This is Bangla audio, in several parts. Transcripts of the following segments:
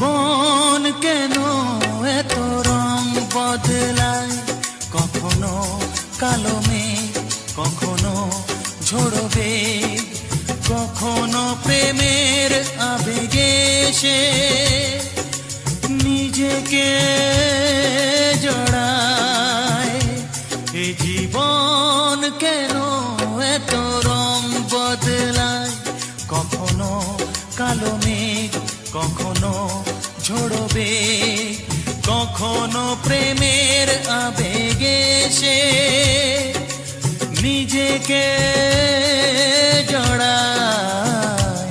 জীবন কেন এত রং বদলায়, কখনো কালো মেঘ, কখনো ঝোড়ো বেগ, কখনো প্রেমের আবেগে সে নিজেকে জড়ায়। এ জীবন কেন এত রং বদলায়, কখনো কালো মেঘ, কখনো ঝোড়ো বেগ, কখনো প্রেমের আবেগে সে নিজেকে জড়ায়।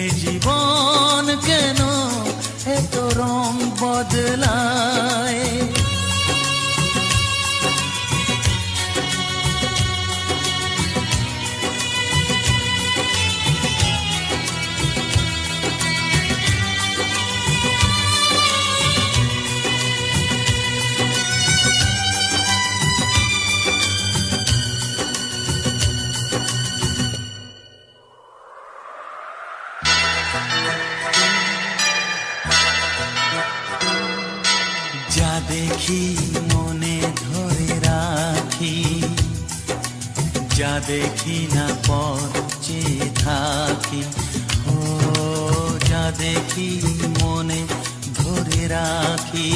এ জীবন কেন এত রং বদলায়। যা দেখি মনে ধরে রাখি, যা দেখি না পথ চেয়ে থাকি। ও যা দেখি মনে ধরে রাখি,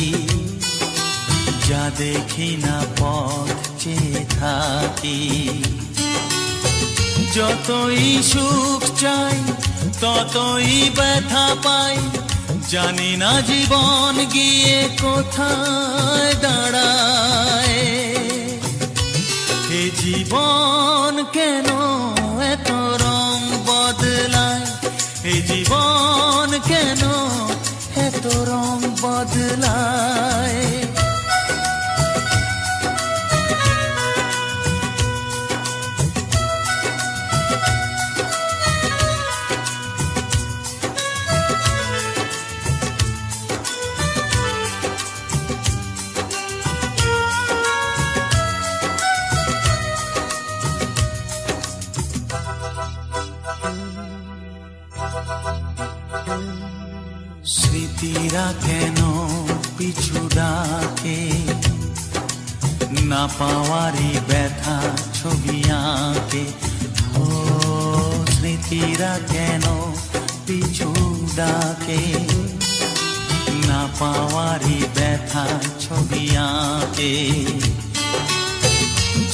যা দেখি না পথ চেয়ে থাকি। যতই সুখ চাই ততই ব্যথা পাই, জানি না জীবন গিয়ে কোথায় দাঁড়ায়। এ জীবন কেন এত রং বদলায়, এ জীবন কেন এত রং বদলায়। স্মৃতিরা কেন পিছু ডাকে, না পাওয়ারই ব্যথা ছবি আঁকে। ও স্মৃতিরা কেন পিছু ডাকে, না পাওয়ারই ব্যথা ছবি আঁকে।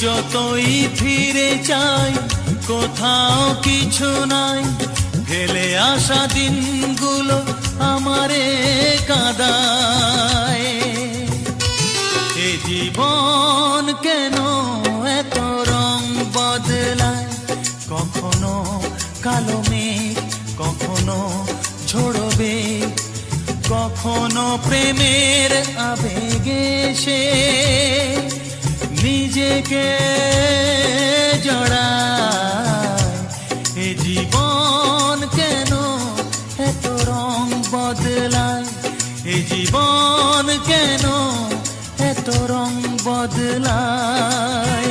যতই ফিরে চাই কোথাও কিছু নাই, ফেলে আসা দিনগুলো আমারে কাঁদায়। এ জীবন কেন এত রং বদলায়, কখনো কালো মেঘ, কখনো ঝোড়ো বেগ, কখনো প্রেমের আবেগে সে নিজেকে জড়ায়। এ জীবন কেন এত রং বদলায়, এ জীবন কেন এত রং বদলায়।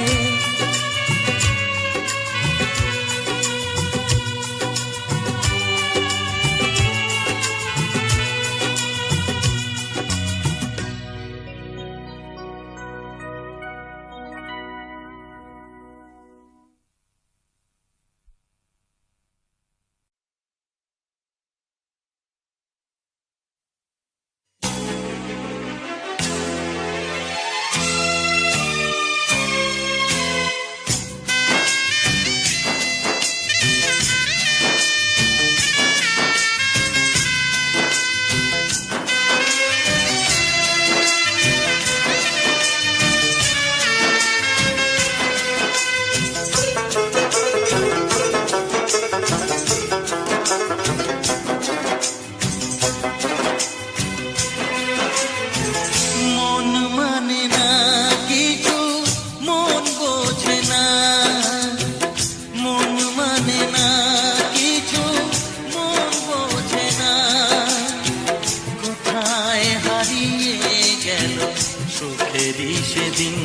সুখেরই সেদিন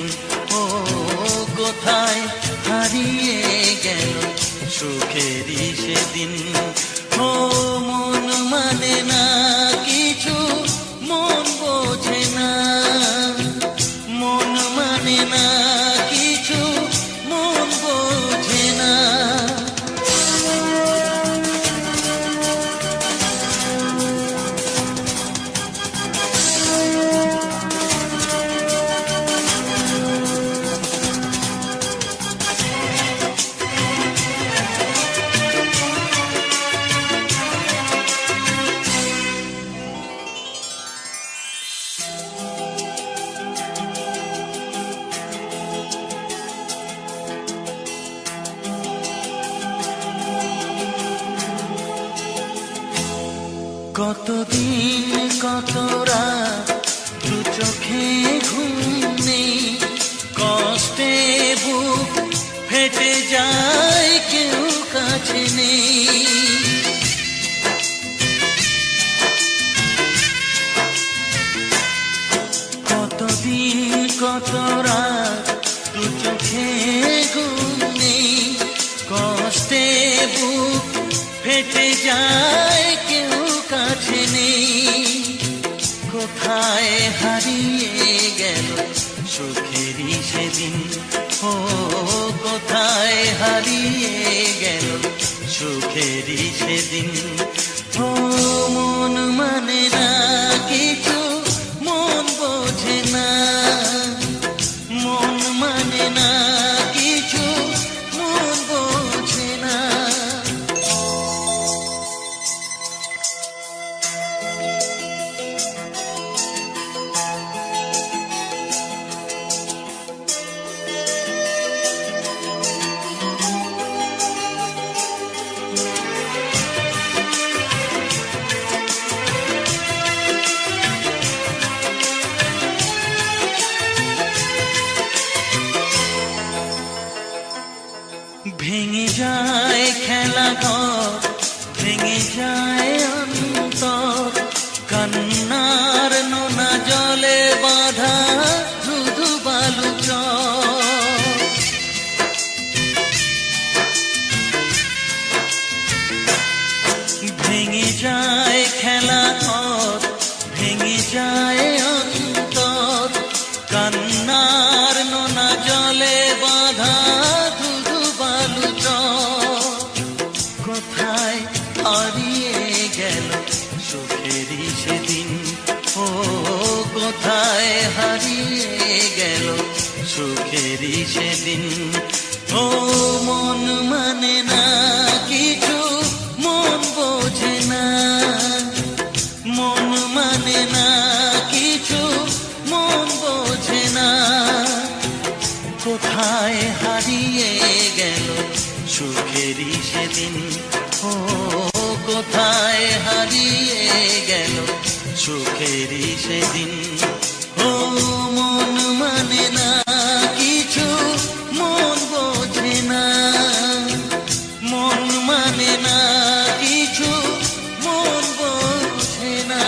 ও কোথায় হারিয়ে গেল সুখেরই সেদিন ও মন মানে না কিছু কতদিন কত রাত দু চোখে ঘুম নেই, কষ্টে বুক ফেটে যায় কেউ কাছে নেই। কতদিন কত রাত দু চোখে ঘুম নেই, কষ্টে বুক ফেটে যায় কেউ কাছে নেই। কোথায় হারিয়ে গেল সুখেরই সেদিন, ও কোথায় হারিয়ে গেল সুখেরই সেদিন। ও মন মানে না কিছু, মন বোঝে না, মন মানে না কিছু, মন বোঝে না। ভেঙে যায় খেলা ঘর, ভেঙে যায় অন্তর, কান্নার নোনা জলে বাঁধা ধুধু বালু চর। ভেঙে যায় খেলা ঘর, ভেঙে যায় অন্তর, কান্নার নোনা জলে বাঁধা কোথায় হারিয়ে গেল সুখেরই সেদিন, ও কোথায় হারিয়ে গেল সুখেরই সেদিন। ও মন মানে না কিছু, মন বোঝে না, মন মানে না কিছু, মন বোঝে না। কোথায় হারিয়ে গেল সুখেরই সেদিন, ও কোথায় হারিয়ে গেল সুখেরই সেদিন। ও মন মানে না কিছু, মন বোঝে না, মন মানে না কিছু, মন বোঝে না।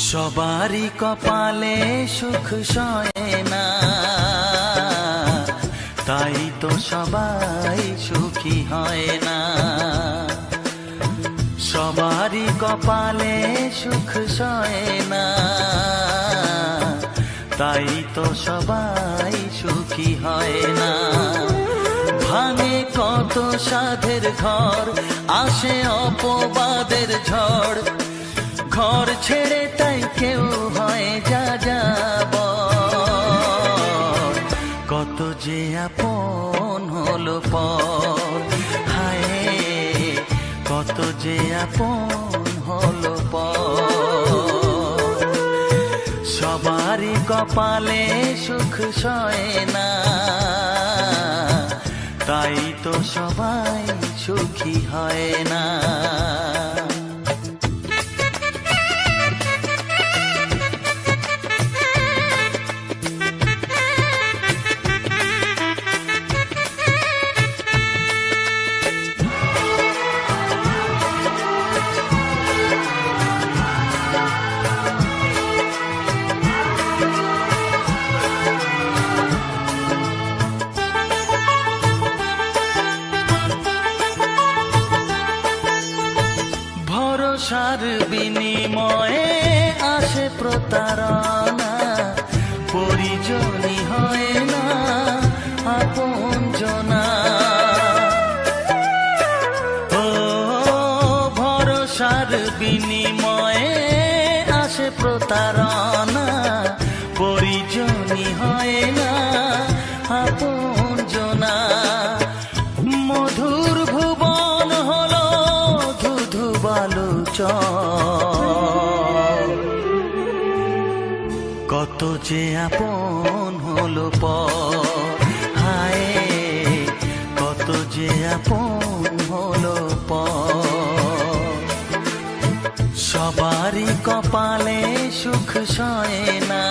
সবারই কপালে সুখ সয় না, তাই তো সবাই সুখী হয় না। সবারই কপালে সুখ সয় না, তাই তো সবাই সুখী হয় না। ভাঙে কত সাধের ঘর, আসে অপবাদের ঝড়, ঘর ছেড়ে তাই কেউ হয় যা যাবার। কত যে আপন হলো পর, হায় কত যে আপন হলো পর। সবারই কপালে সুখ সয় না, তাই তো সবাই সুখী হয় না। ভরসার বিনিময়ে আসে প্রতারণা, পরিজনই হয় না আপনজনা। ও ভরসার বিনিময়ে আসে প্রতারণা, চল। কত যে আপন হলো পর, হায় কত যে আপন হলো পর। সবারই কপালে সুখ সয় না,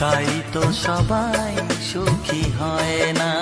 তাই তো সবাই সুখী হয় না।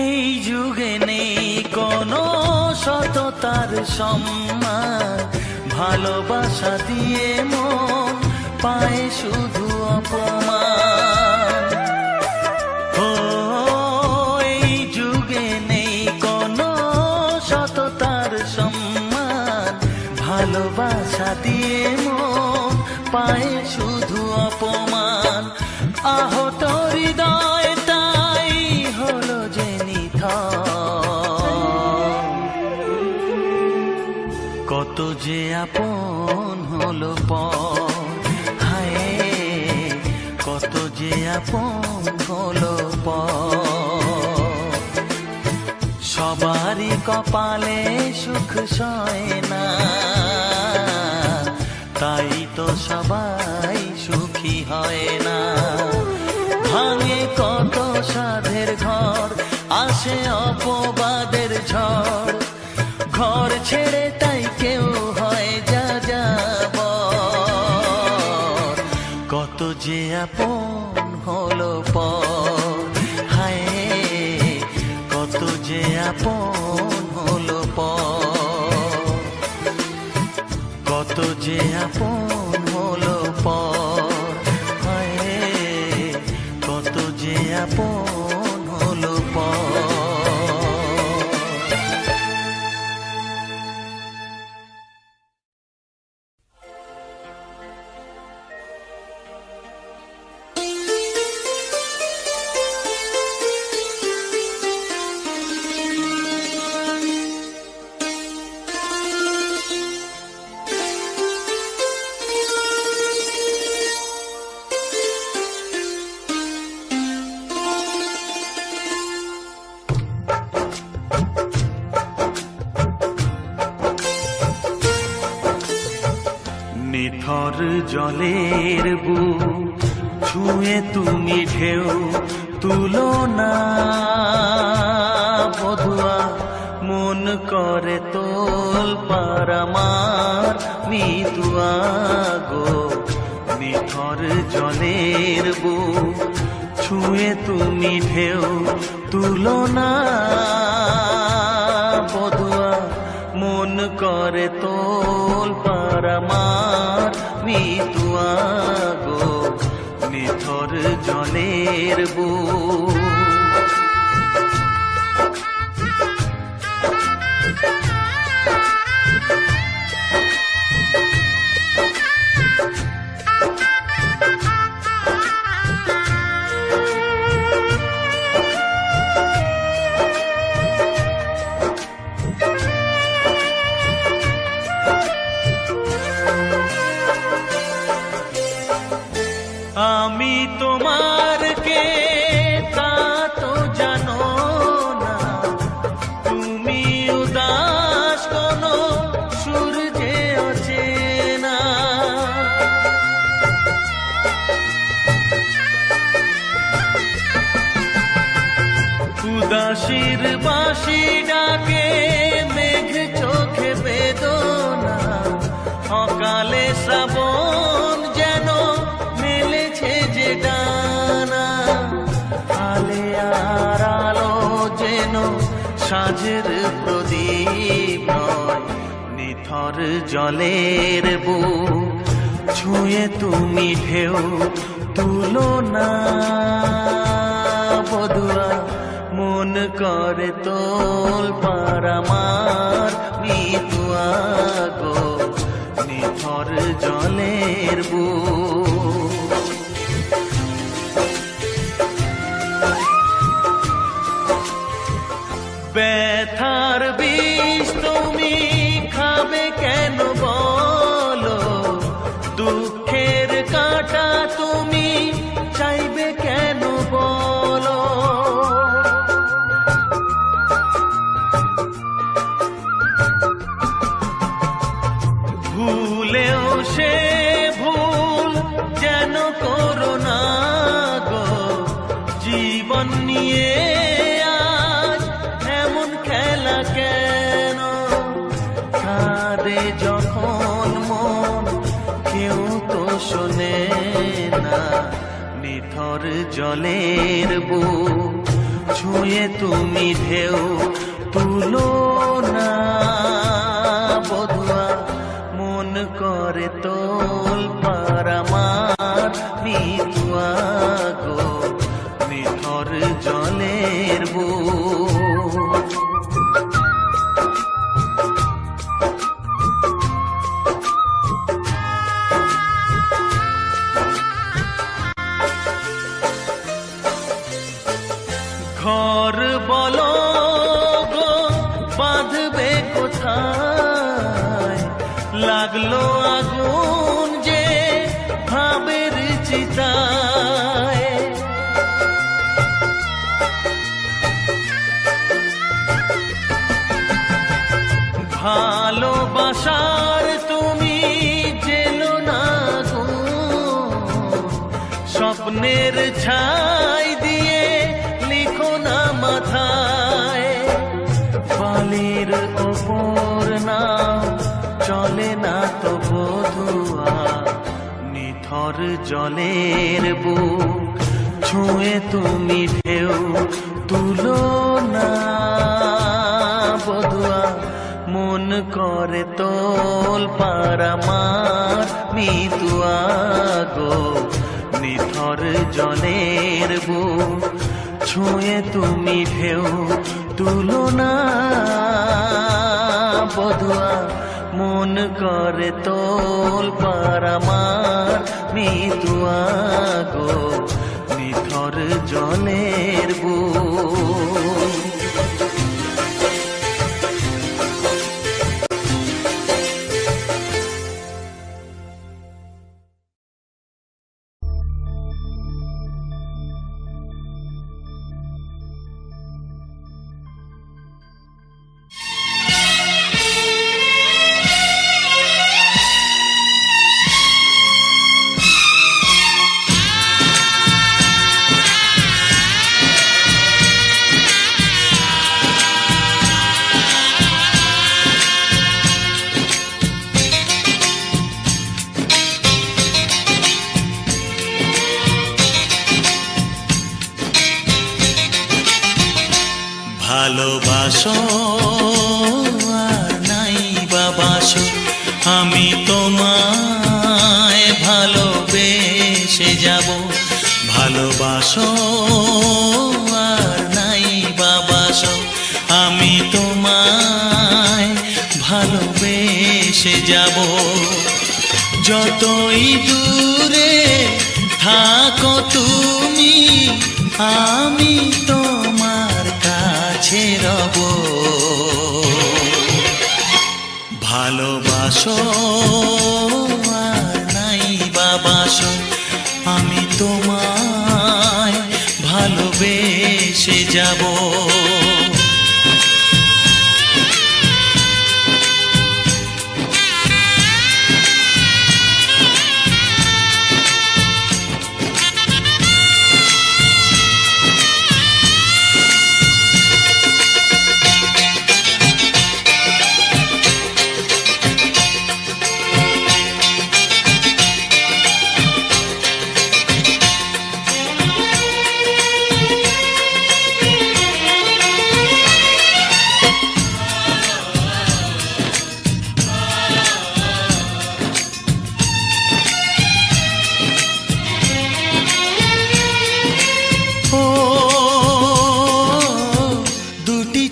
এই যুগে নেই কোনো সততার সম্মান, ভালোবাসা দিয়ে মন পায় শুধু অপমান। ও এই যুগে নেই কোনো সততার সম্মান, ভালোবাসা দিয়ে মন পায় শুধু অপমান। আহত হৃদয় তাই হলো যে কত যে আপন হলো পর, হায় কত যে আপন হলো পর। সবারই কপালে সুখ সয় না, তাই তো সবাই সুখী হয় না। ভাঙে কত সাধের ঘর, আসে অপবাদের ঝড়, ঘর ছেড়ে তাই কেউ হয় যা যাবর। কত যে আপন হলো পর, হায় কত যে আপন হলো পর। কত যে আপন হলো পর, হায় কত যে আপন হলো পর। নিথর জলের বুক ছুঁয়ে তুমি ঢেউ তুলো না বধুয়া, মন করে তোল পার আমার মিতুয়া গো। নিথর জলের বুক ছুঁয়ে তুমি ঢেউ তুলো না বধুয়া, মন করে তোল পার আমার মিতুয়া গো। নিথর জলের বুক আমি তোমার কে তা তো জানো না, তুমি উদাস কোনো সূর্যে অচেনা। উদাসীর বাঁশি ডাকে মেঘ চোখে বেদনা, অকালে শ্রাবণ যেন মেলেছে যে ডানা। আলে আর আলো যেন সাঁঝের প্রদীপ নয়, নিথর জলের বুক ছুঁয়ে তুমি ঢেউ তুলো না বধুয়া, মন করে তোল পারামার মিতুয়া গো নিথর জলের বুক। ব্যথার বিষ তুমি খাবে কেন বলো, দুঃখের কাঁটা তুমি চাইবে কেন বলো। ভুলেও সে ভুল যেন করো না গো, জীবন নিয়ে আজ এমন খেলা কেন। কাঁদে যখন মন কেউ তো শোনে না, নিথর জলের বুক ছুঁয়ে তুমি ঢেউ তুলো না। বধুয়া মন করে তোল পারামার মিতুয়া গো নিথর জলের বুক। ঘর বলো গো বাঁধবে কোথায়, লাগলো আগুন যে ভাবের চিতায়। ভালোবাসার তুমি জেলো না গো, স্বপ্নের ছাই দিয়ে লিখো না মাথায়। বালির ওপর না চলে না তো বধুয়া, নিথর জলের বুক ছুঁয়ে তুমি ঢেউ তুলো না। বধুয়া মন করে তোল পারামার মিতুয়া গো নিথর জলের বুক ছুঁয়ে তুমি ঢেউ তুলো না। বধুয়া মন করে তোল পারামার মিতুয়া গো নিথর জলের বুক। ভালোবাসো আর নাই বাবাসো, আমি তোমায় ভালোবেসে যাব। ভালোবাসো আর নাই বাবাসো, আমি তোমায় ভালোবেসে যাব। যতই দূরে থাকো তুমি, আমি তোমার কাছে রব। ভালোবাসো আর নাই বাবাসো, আমি তোমায় ভালোবেসে যাব।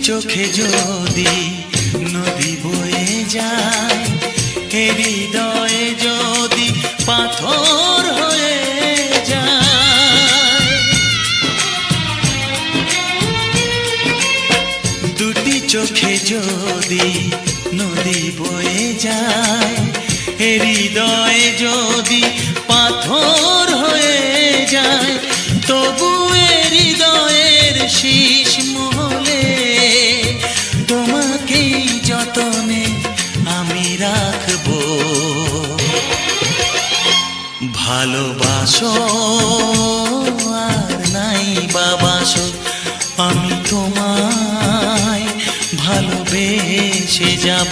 চোখে যদি নদী বয়ে যায়, হৃদয়ে যদি পাথর হয়ে যায়, দুটি চোখে যদি নদী বয়ে যায়, হৃদয়ে যদি পাথর হয়ে যায়, তবু হৃদয়ের শীষ মহলে তোমাকেই যতনে আমি রাখবো। ভালোবাসো আর নাই বাবাসো, আমি তোমায় ভালোবেসে যাব।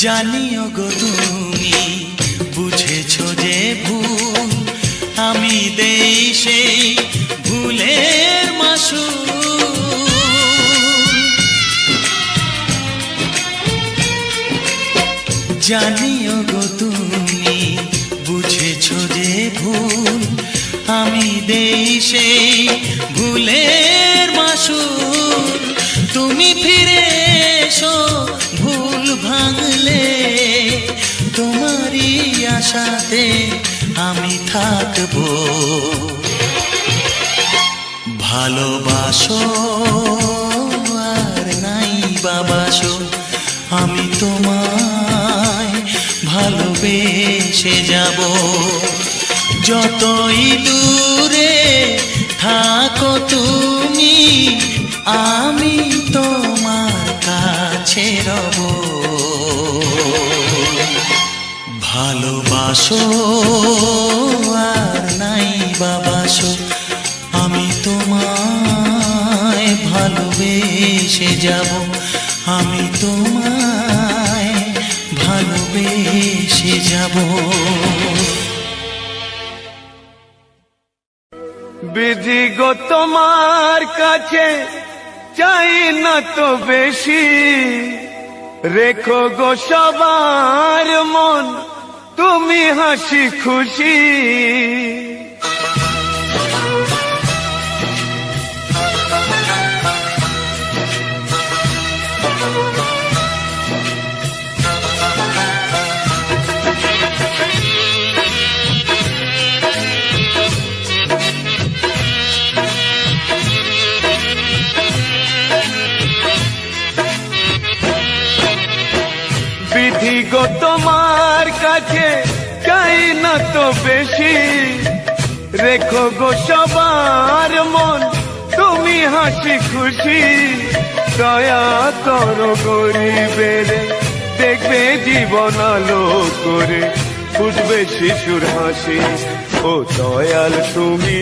জানিও গো তুমি বুঝেছো যে ভুল, আমি দেই সেই ভুলের মাসুল। জানিও গো তুমি বুঝেছো যে ভুল, আমি দেই সেই ভুলের মাসুল। তুমি ফিরে এসো ভুল ভাঙলে, তোমারই আশাতে আমি থাকবো। ভালোবাসো আর নাই বাবাসো, আমি তোমায় ভালোবেসে যাব। যতই দূরে থাকো তুমি, আমি তোমার কাছে রব। ভালোবাসো আর নাই বাবাসো, আমি তোমায় ভালোবেসে যাব। আমি তোমায় ভালোবেসে যাব। বিধি গো তোমার কাছে চাই না তো বেশি, রেখো গো সবার মন তুমি হাসি খুশি। বিধি গো তোমার কাছে চাই না তো বেশি, রেখো গো সবার মন তুমি হাসি খুশি। দয়া করো গরিবের, দেখবে জীবন আলো করে ফুটবে শিশুর হাসি। ও দয়াল তুমি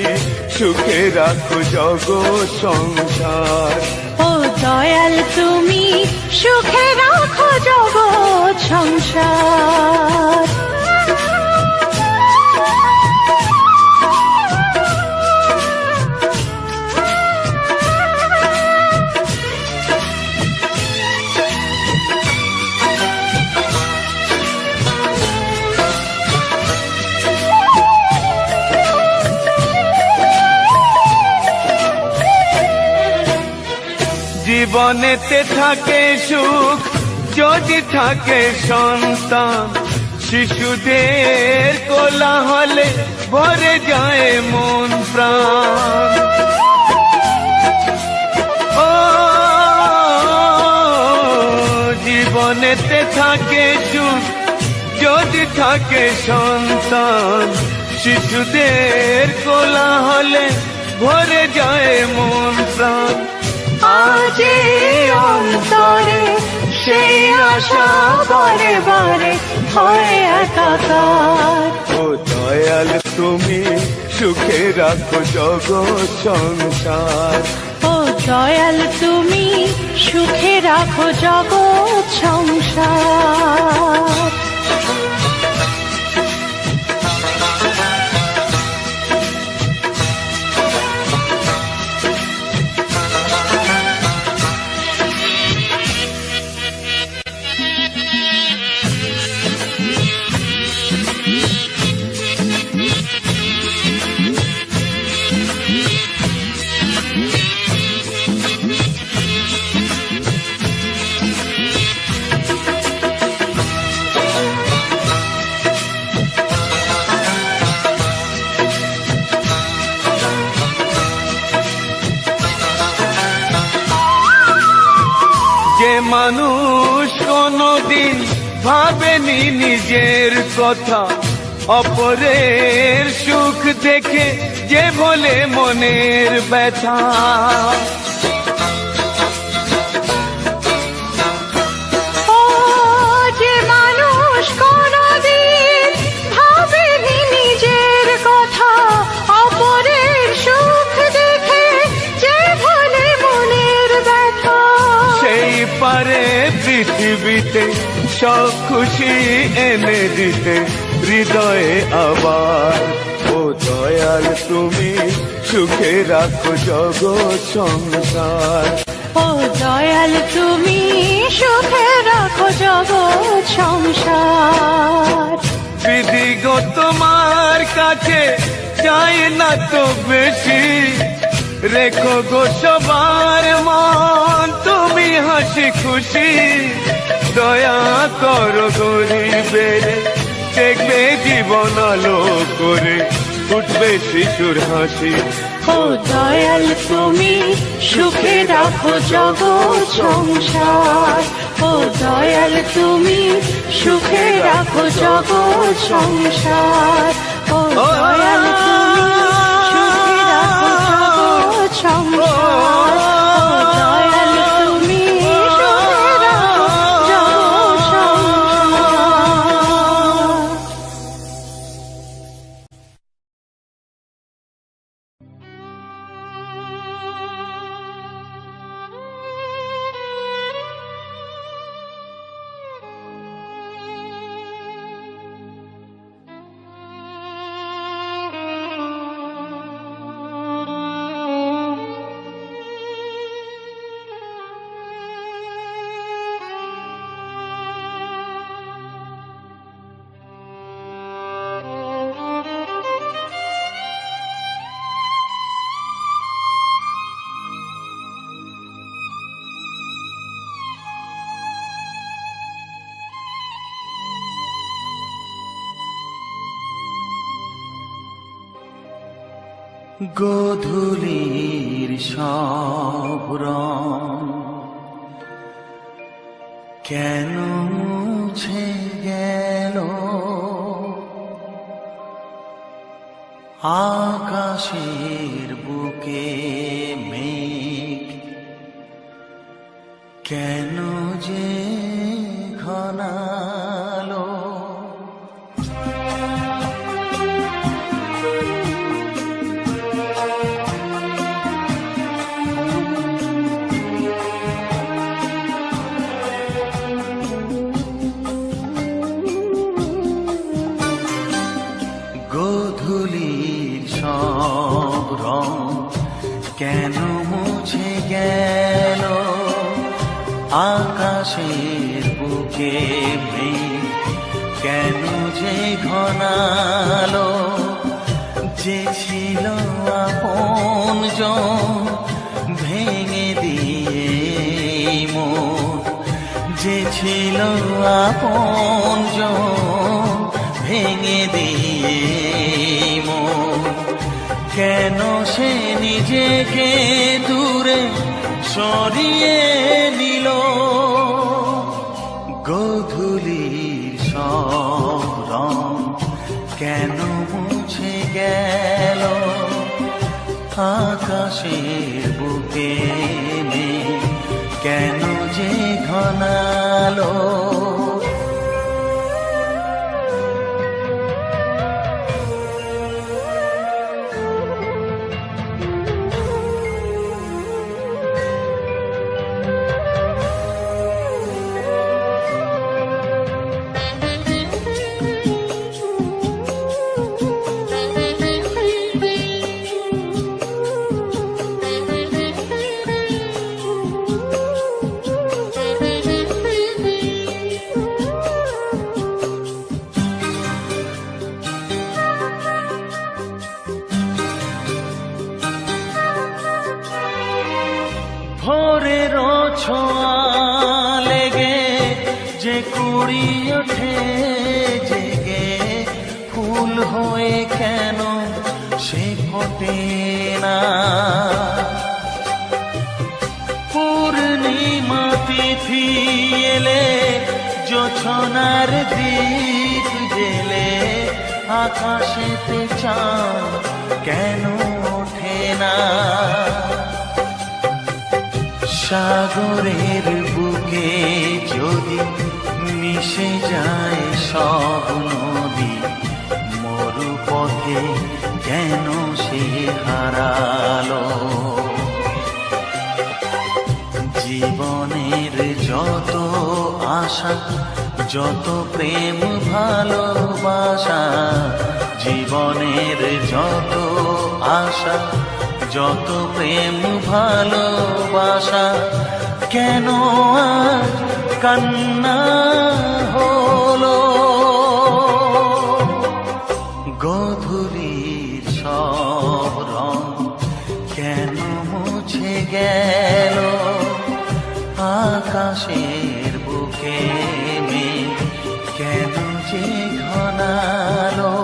সুখে রাখো জগৎ সংসার। ও দয়াল তুমি সুখে রাখো জগৎ সংসার। জীবনেতে থাকে সুখ যদি থাকে সন্তান, শিশুদের কোলাহলে ভরে যায় মন প্রাণ। ও জীবনেতে থাকে সুখ যদি থাকে সন্তান, শিশুদের কোলাহলে ভরে যায় মন প্রাণ। আজ অন্তরে সেই আশা বারে বারে হয় একাকার। ও দয়াল তুমি সুখে রাখো জগৎ সংসার। ও দয়াল তুমি সুখে রাখো জগৎ সংসার। যে মানুষ কোনদিন ভাবেনি নিজের কথা, অপরের সুখ দেখে যে বলে মনের ব্যথা। ও যে মানুষ কোনদিন ভাবেনি নিজের কথা, অপরের সুখ দেখে যে বলে মনের ব্যথা। সেই পারে পৃথিবীতে সব খুশি এনে দিতে হৃদয়ে আবার। ও দয়াল তুমি সুখে রাখো জগৎ সংসার। ও দয়াল তুমি সুখে রাখো জগৎ সংসার। বিধি গো তোমার কাছে চাই না তো বেশি, রেখো গো সবার মন তুমি হাসি খুশি। দয়া করো গরিবের, দেখবে জীবন আলো করে উঠবে শিশুর হাসি। ও দয়াল তুমি সুখে রাখো জগৎ সংসার। ও দয়াল তুমি সুখে রাখো জগৎ সংসার। ও দয়াল তুমি সুখে রাখো জগৎ সংসার। ও দয়াল তুমি সুখে রাখো জগৎ সংসার। গোধূলির সব রং কেন মুছে গেল, আকাশের বুকে মেঘ কেন যে ঘনালো। গোধূলির সব রং কেন মুছে গেল, আকাশের বুকে মেঘ কেন যে ঘনালো। যে ছিল আপনজন ভেঙে দিয়ে মন, যে ছিল আপনজন ভেঙে দিয়ে মন, কেন সে নিজেকে দূরে সরিয়ে নিল। গোধূলির সব রং কেন মুছে গেল, আকাশের বুকে মেঘ কেন যে ঘনালো। ছোঁয়া লেগে যে কুড়ি ওঠে জেগে, ফুল হয়ে কেন সে ফোটে না? পূর্ণিমা তিথি এলে জোছনার দীপ জেলে, আকাশেতে চাঁদ কেন ওঠে না? সাগরের বুকে যদি মিশে যায় সব নদী, মরু পথে কেন সে হারালো? জীবনের যত আশা, যত প্রেম ভালোবাসা, জীবনের যত আশা, যত প্রেম ভালোবাসা, কেন আজ কান্না হলো? গধূলির সব রং কেন মুছে গেল? আকাশের বুকে মেঘ কেন যে ঘনালো?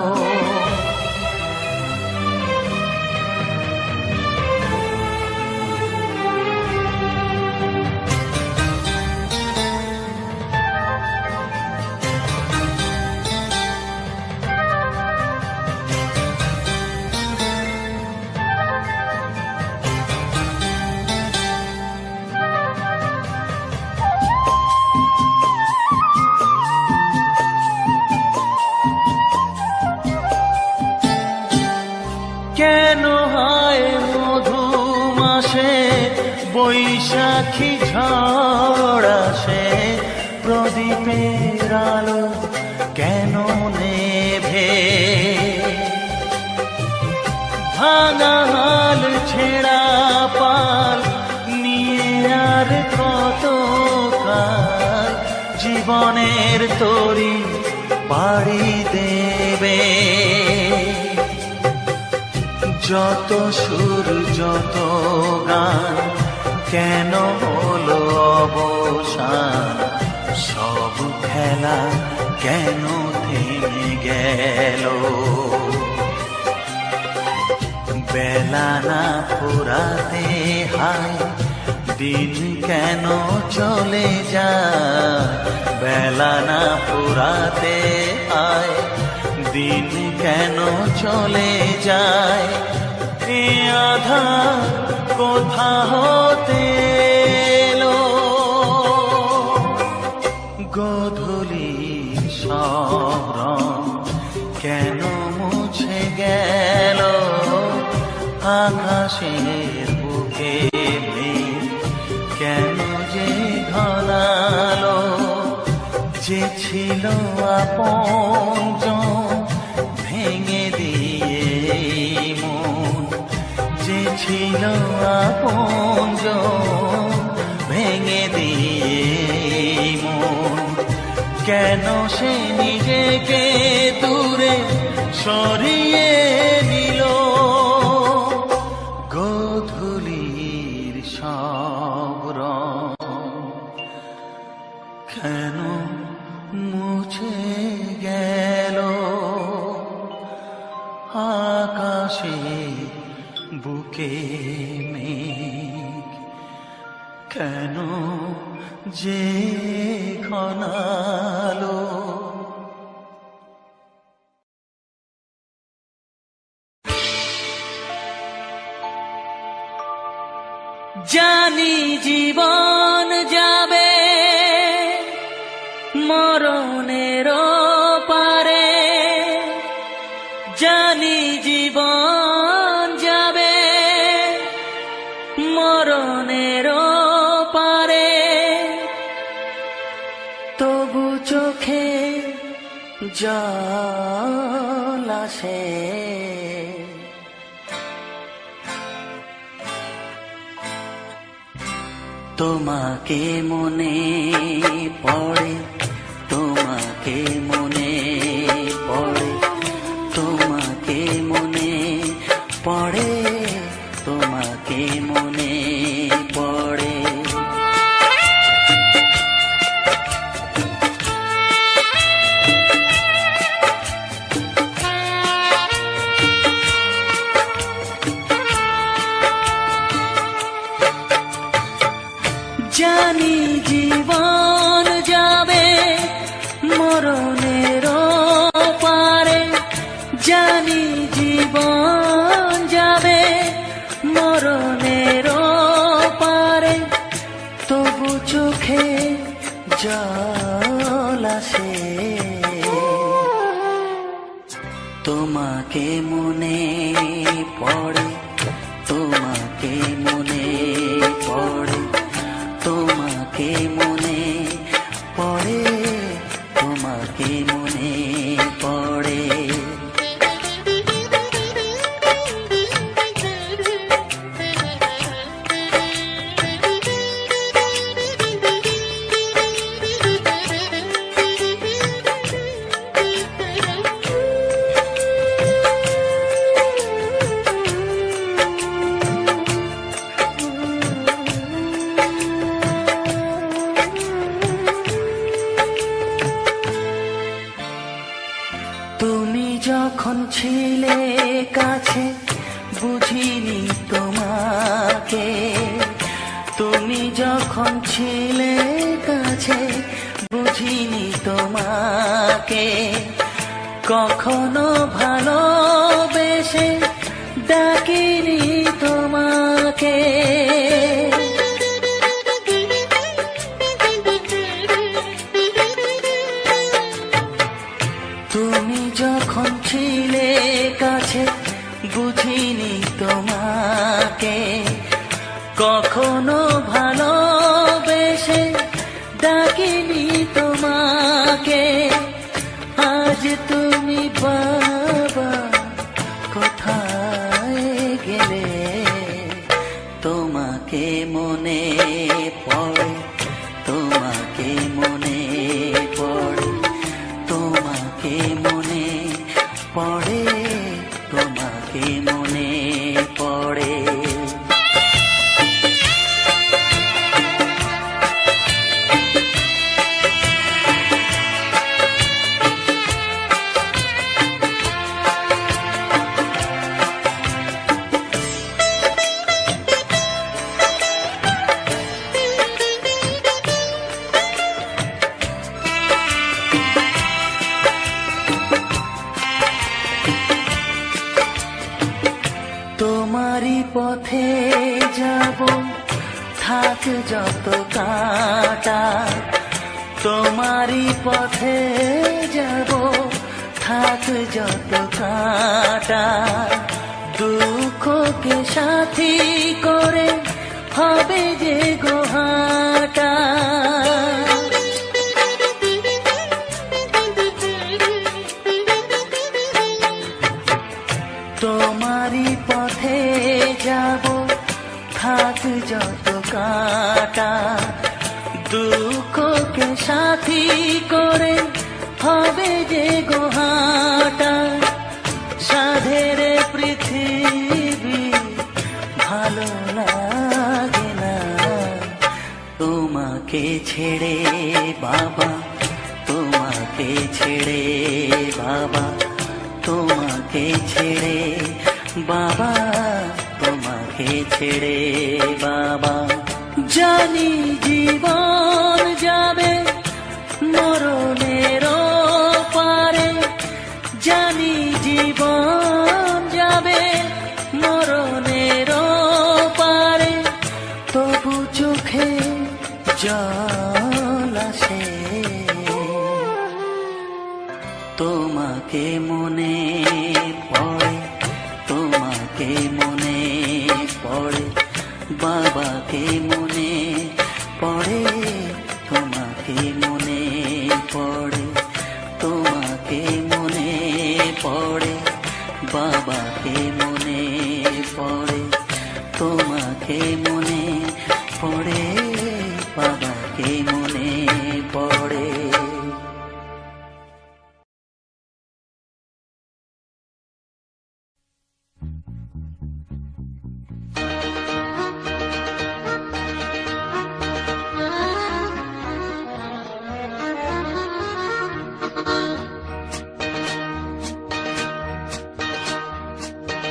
কেন হয় মধু মাসে বৈশাখী ঝড় আসে, প্রদীপের আলো কেন নেভে? ভাঙা হাল ছেঁড়া পাল নিয়ে আর কত কাল জীবনের তরি পাড়ি দেবে? যত সুর যত গান কেন হলো অবসান? সব খেলা কেন থেমে গেল? বেলা না ফুরাতে হায় দিন কেন চলে যায়? বেলা না ফুরাতে আয় দিন কেন চলে যায়? এ আধার কোথা হতে এলো? গধূলির সব রং কেন মুছে গেল? আকাশের বুকে মেঘ কেন যে ঘনালো? যে ছিল আপনজন ভেঙে দিয়ে মন, যে ছিল আপনজন ভেঙে দিয়ে মন, কেন সে নিজেকে দূরে সরিয়ে নিল? গধূলির সব রং কেন মুছে গেল? আকাশে বুকে মেঘ কেন যে ঘনালো? জানি জীবন যাবে মরণের পারে, জানি জীবন যাবে মরণের পারে, তবু চোখে জল আসে। তোমাকে মনে পড়ে, তোমাকে মনে পড়ে, তোমাকে মনে পড়ে, তোমাকে মনে পড়ে। মরণের পারে, তবু চোখে জল আসে। তোমাকে মনে পড়ে, তোমাকে মনে পড়ে, তোমাকে মনে পড়ে, তোমাকে মনে পড়ে। তুমি যখন ছিলে কাছে বুঝিনি তোমাকে, তুমি যখন ছিলে কাছে বুঝিনি তোমাকে, কখনো ভালোবেসে ডাকিনি তোমাকে। তুমি যখন ছিলে কাছে বুঝিনি তোমাকে, কখনো ভালোবেসে ডাকিনি তোমাকে। আজ তুমি বাবা কোথায় গেলে, তোমাকে মনে পড়ে, তোমাকে মনে পড়ে, তোমাকে মনে পড়ে, তোমাকে মনে পড়ে। তোমারই পথে যাব থাক যত কাঁটা, তোমারই পথে যাব থাক যত কাঁটা, দুঃখকে সাথী করে হবে যে গোহাটা। তোমারই পথে যাব থাক যত কাঁটা, দুঃখকে সাথী করে হবে যে গোহাটা। সাধের পৃথিবী ভালো লাগে না তোমাকে ছেড়ে বাবা, তোমাকে ছেড়ে বাবা, তোমাকে ছেড়ে বাবা, তোমাকে ছেড়ে বাবা। জানি জীবন যাবে মরণের পারে, জানি জীবন যাবে মরণের পারে, তবু চোখে জল আসে। তোমাকে মনে পড়ে, তোমাকে মনে পড়ে, বাবাকে মনে পড়ে, তোমাকে মনে পড়ে, তোমাকে মনে পড়ে, বাবাকে মনে পড়ে, তোমাকে মনে পড়ে, বাবাকে মনে পড়ে।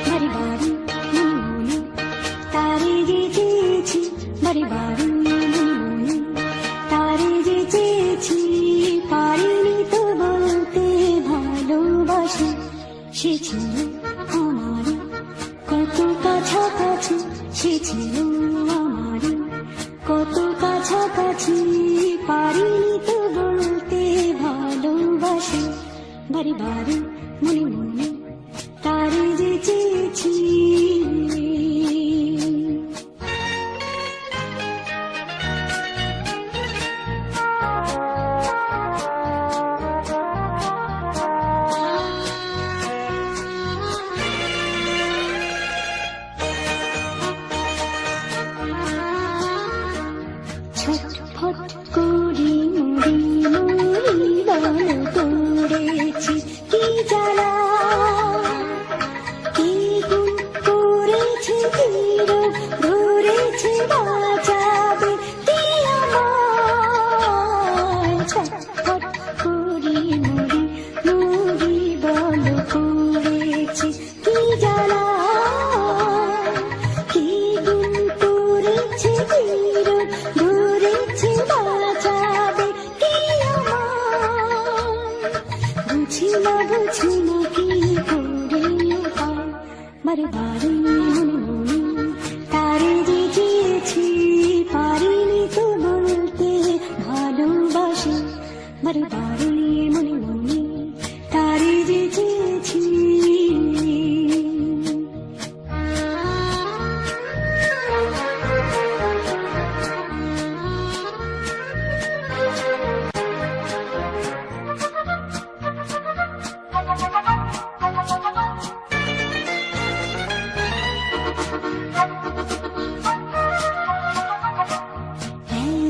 বাড়ি বাড়ি মনে তারে যে চেয়েছি, বাড়ি বাড়ি মনে তারে যে চেয়েছি, পারিনি তো বলতে ভালোবাসি। সে ছিল আমার কত কাছাকাছি। সে ছিল আমার কত কাছাকাছি, পারিনি তো বলতে ভালোবাসি। বারে বারে মনে মনে তারে যে চেয়েছি। ছটফট করি মরি মরি বল করেছি কি জ্বালা, কি গুণ করেছে ধীরব ধরেছে বাঁচাবে কি আমায়। ছটফট করি মরি মরি বল করেছি কি জ্বালা, কি গুণ করেছে ধীরব ধরেছে বাঁচাবে কি আমায়। বুঝি না কি করে উপায়, বারে বারে মনে মনে তারে যে চেয়েছি, পারিনি তো বলতে ভালোবাসি। বারে বারে মনে মনে তারে যে চেয়েছি।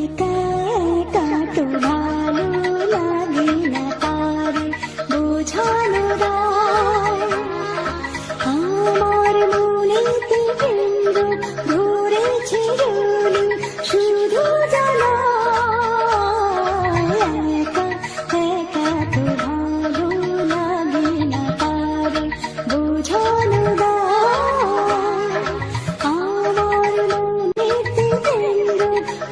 একা একা তো ভালো লাগে না তারে বোঝানো দায়। আমার মনেতে কেন্দ্র ধরেছে রোলি শুধু জ্বালায়। একা একা তো ভালো লাগে না তারে বোঝানো দায়। আমার মনেতে কেন্দ্র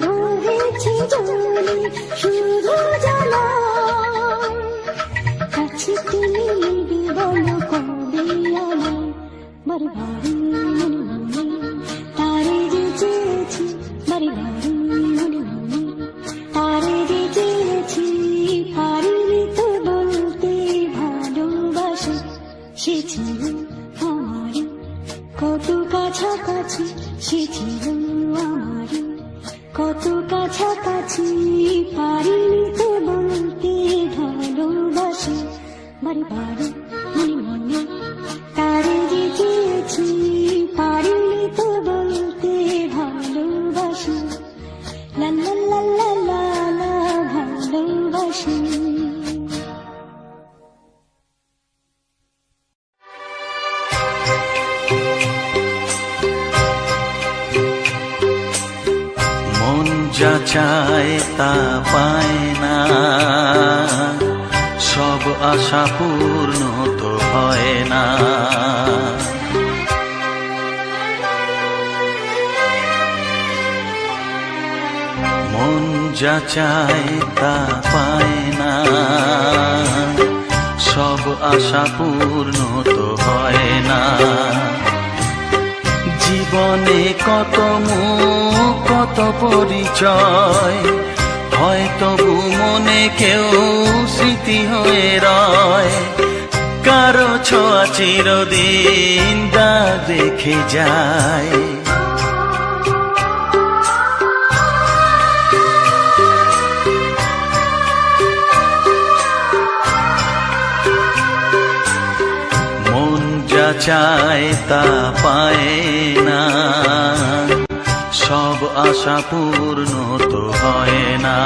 ধরেছে রোলি শুধু জ্বালায়। কাছে তুমি বলো কবে আমায়, বারে বারে মনে মনে তারে যে চেয়েছি। বারে বারে মনে মনে তারে যে চেয়েছি, পারিনি তো বলতে ভালোবাসি। সে ছিল আমার কত কাছাকাছি, সে ছিল আমার কত কাছাকাছি, পারিনি তো বলতে ভালোবাসি। বারে বারে মনে মনে তারে যে চেয়েছি, পারিনি তো বলতে ভালোবাসি। লা লা লা লা লা লা ভালোবাসি। মন যা চায় তা পায় না, সব আশা পূর্ণ তো হয় না। মন যা চায় তা পায় না, সব আশা পূর্ণ তো হয় না। জীবনে কত মুখ কত পরিচয়, হয় তবু মনে কেউ স্মৃতি হয়ে রয়। কারো ছোঁয়া চিরদিন দাগ রেখে যায়। মন যা চায় তা পায় না, সব আশা পূর্ণ তো হয় না।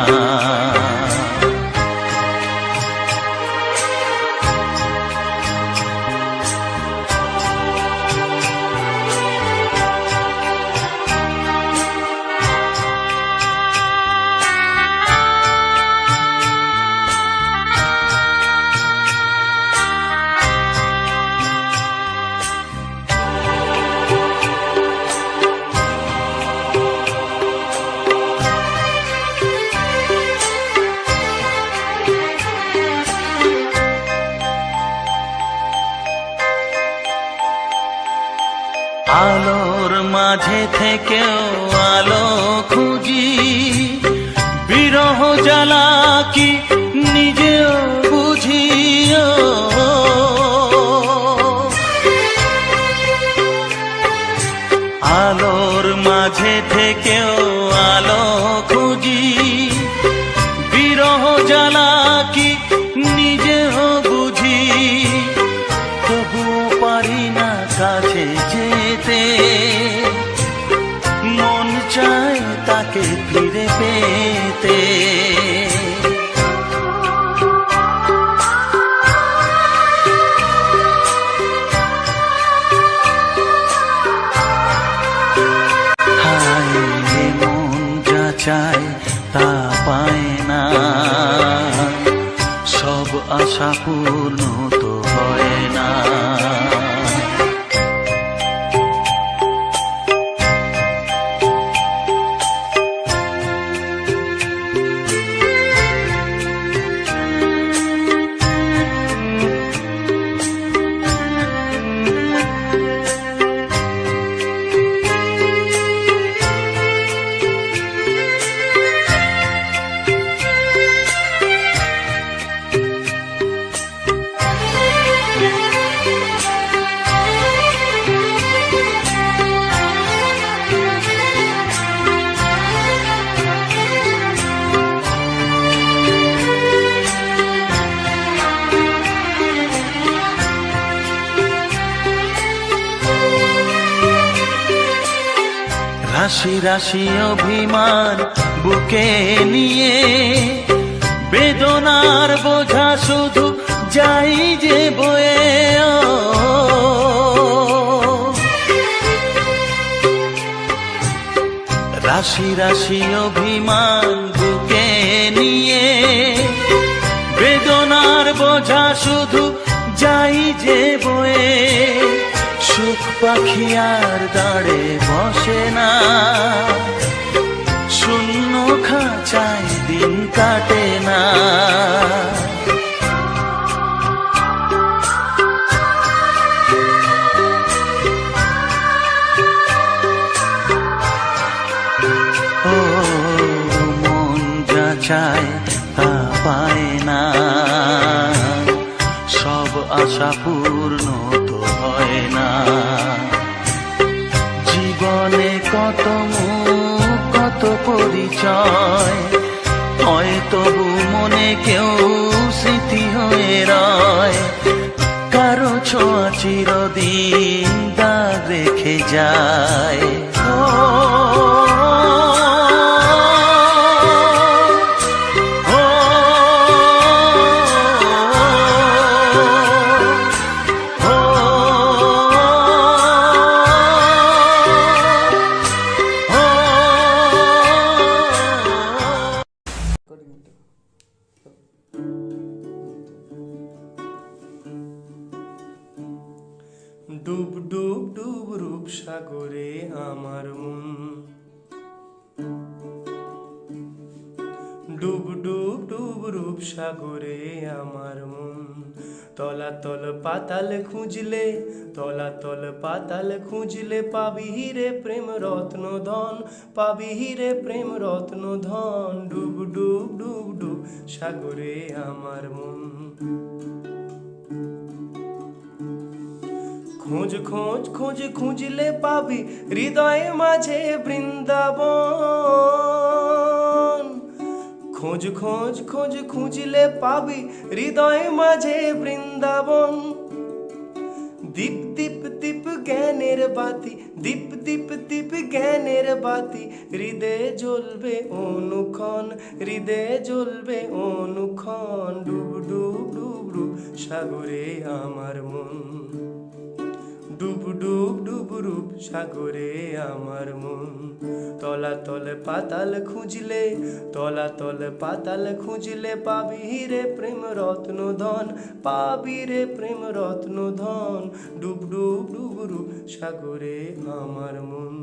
থেকেও আলো খুঁজি, বিরহ জ্বালা কি নিজেও বুঝিও। আলোর মাঝে থেকেও আলো খুঁজি, বিরহ জ্বালা কি নিজেও বুঝি। তবুও পারি না কাছে যেতে, মন চায় তাকে ফিরে পেতে। হায় মন যা চায় তা পায় না, সব আশা পূর্ণ তো হয় না। রাশি রাশি অভিমান বুকে নিয়ে, বেদনার বোঝা শুধু যাই যে বয়ে। রাশি রাশি অভিমান বুকে নিয়ে, বেদনার বোঝা শুধু যাই যে বয়ে। সুখ পাখি আর দাঁড়ে বসে না, শূন্য খাঁচায় দিন কাটে না। ও মন যা চায় তা পায় না, সব আশা পূর্ণ তো হয় না। জীবনে কত মুখ কত পরিচয়, হয় তবু মনে কেউ স্মৃতি হয়ে রয়। কারো ছোঁয়া চিরদিন দাগ রেখে যায়। ডুব ডুব ডুব রূপ সাগরে আমার মন, ডুব ডুব ডুব রূপ সাগরে আমার মন। তলাতল পাতাল খুঁজলে, তলাতল পাতাল খুঁজলে পাবি রে প্রেম রত্ন ধন, পাবি রে প্রেম রত্ন ধন। ডুব ডুব ডুব ডুব সাগরে আমার মন। খোঁজ খোঁজ খোঁজ খুঁজলে পাবি হৃদয়ে মাঝে বৃন্দাবন। খোঁজ খোঁজ খোঁজ খুঁজলে পাবি হৃদয়ে মাঝে বৃন্দাবন। দীপ দীপ দীপ জ্ঞানের বাতি, দীপ দীপ দীপ জ্ঞানের বাতি, হৃদয়ে জ্বলবে অনুক্ষণ, হৃদয়ে জ্বলবে অনুক্ষণ। ডুব ডুব ডুব ডুব সাগরে আমার মন, ডুব ডুব ডুব রূপ সাগরে আমার মন। তলাতল পাতাল খুঁজলে, তলাতল পাতাল খুঁজলে পাবি রে প্রেম রত্ন ধন, পাবি রে প্রেম রত্ন ধন। ডুব ডুব ডুব রূপ সাগরে আমার মন।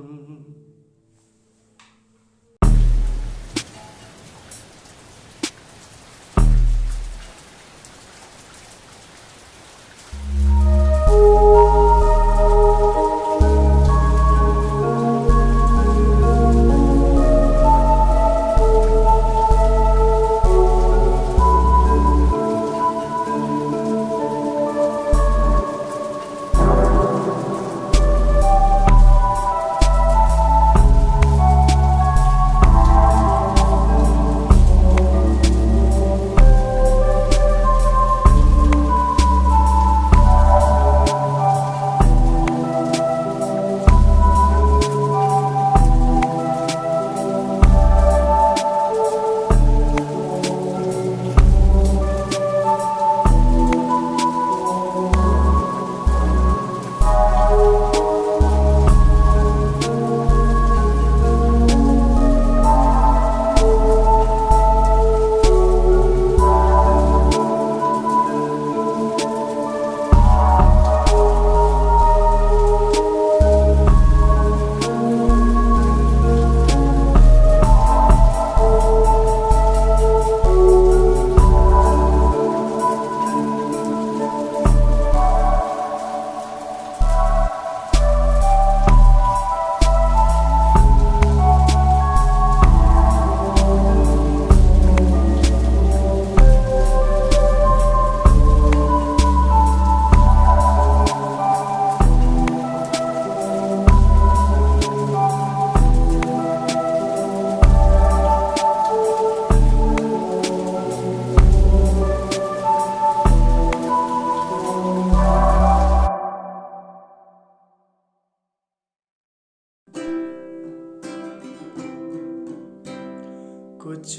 कुछ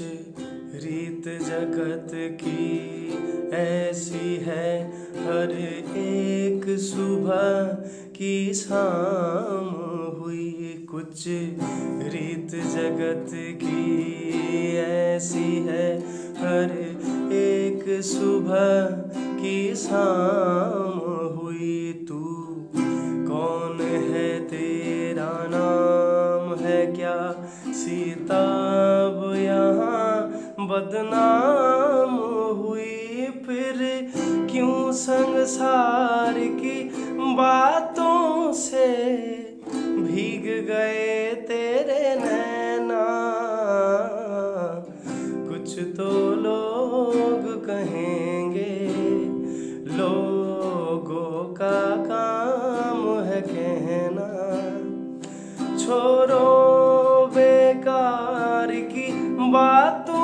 रीत जगत की ऐसी है, हर एक सुबह की शाम हुई। कुछ रीत जगत की ऐसी है, हर एक सुबह की शाम हुई। तू कौन है, तेरा नाम है क्या? सीताब यहाँ बदनाम हुई। फिर क्यों संसार की बातों से भीग गए तेरे नैना? कुछ तो लोग कहेंगे, लोगों का काम है कहना। छोड़ो बेकार की बातों